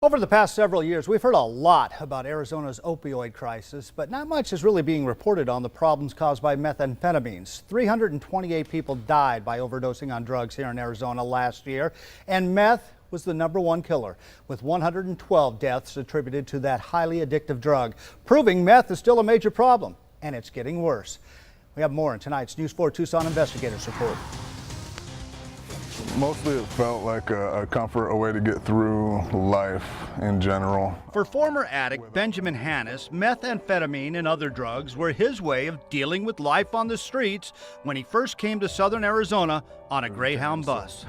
Over the past several years, we've heard a lot about Arizona's opioid crisis, but not much is really being reported on the problems caused by methamphetamines. 328 people died by overdosing on drugs here in Arizona last year, and meth was the #1 killer, with 112 deaths attributed to that highly addictive drug, proving meth is still a major problem, and it's getting worse. We have more in tonight's News 4 Tucson Investigators Report. Mostly it felt like a comfort, a way to get through life in general. For former addict Benjamin Hannes, methamphetamine and other drugs were his way of dealing with life on the streets when he first came to southern Arizona on a Greyhound bus.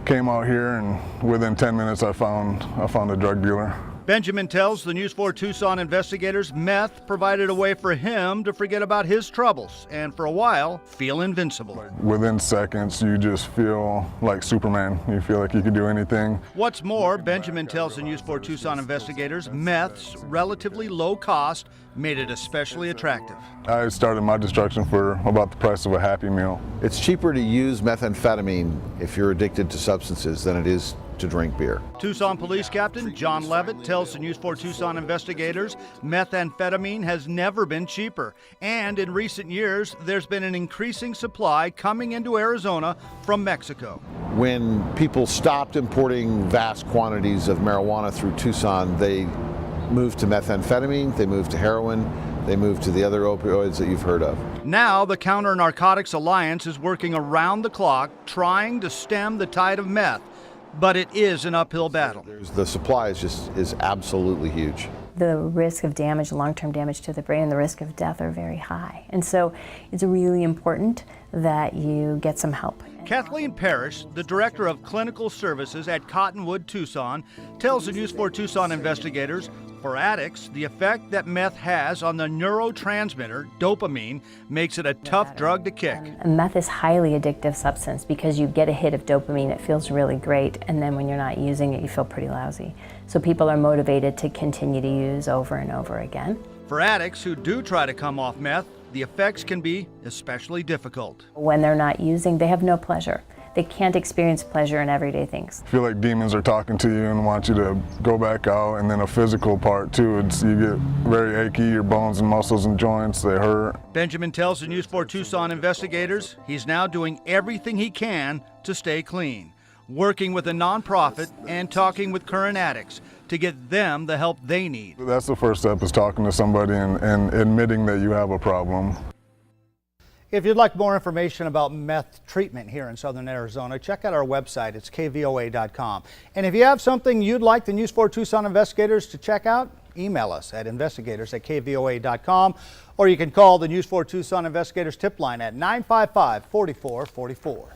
Came out here and within 10 minutes I found a drug dealer. Benjamin tells the News 4 Tucson investigators meth provided a way for him to forget about his troubles and for a while feel invincible. Within seconds you just feel like Superman. You feel like you can do anything. What's more, Benjamin tells the News 4 Tucson investigators meth's relatively low cost made it especially attractive. I started my destruction for about the price of a Happy Meal. It's cheaper to use methamphetamine if you're addicted to substances than it is to drink beer. Tucson Police Captain John Levitt tells the News 4 Tucson investigators methamphetamine has never been cheaper. And in recent years, there's been an increasing supply coming into Arizona from Mexico. When people stopped importing vast quantities of marijuana through Tucson, they moved to methamphetamine, they moved to heroin, they moved to the other opioids that you've heard of. Now the Counter Narcotics Alliance is working around the clock trying to stem the tide of meth. But it is an uphill battle. The supply is absolutely huge. The risk of damage, long-term damage to the brain, and the risk of death are very high. And so it's really important that you get some help. Kathleen Parrish, the Director of Clinical Services at Cottonwood, Tucson, tells the News 4 Tucson investigators, for addicts, the effect that meth has on the neurotransmitter, dopamine, makes it a tough drug to kick. Meth is a highly addictive substance because you get a hit of dopamine, it feels really great, and then when you're not using it, you feel pretty lousy. So people are motivated to continue to use over and over again. For addicts who do try to come off meth, the effects can be especially difficult. When they're not using, they have no pleasure. They can't experience pleasure in everyday things. I feel like demons are talking to you and want you to go back out, and then a physical part too. You get very achy, your bones and muscles and joints, they hurt. Benjamin tells the News 4 Tucson investigators he's now doing everything he can to stay clean, working with a nonprofit and talking with current addicts to get them the help they need. That's the first step, is talking to somebody and admitting that you have a problem. If you'd like more information about meth treatment here in southern Arizona, check out our website. It's kvoa.com. And if you have something you'd like the News 4 Tucson investigators to check out, email us at investigators@kvoa.com, or you can call the News 4 Tucson investigators tip line at 955-4444.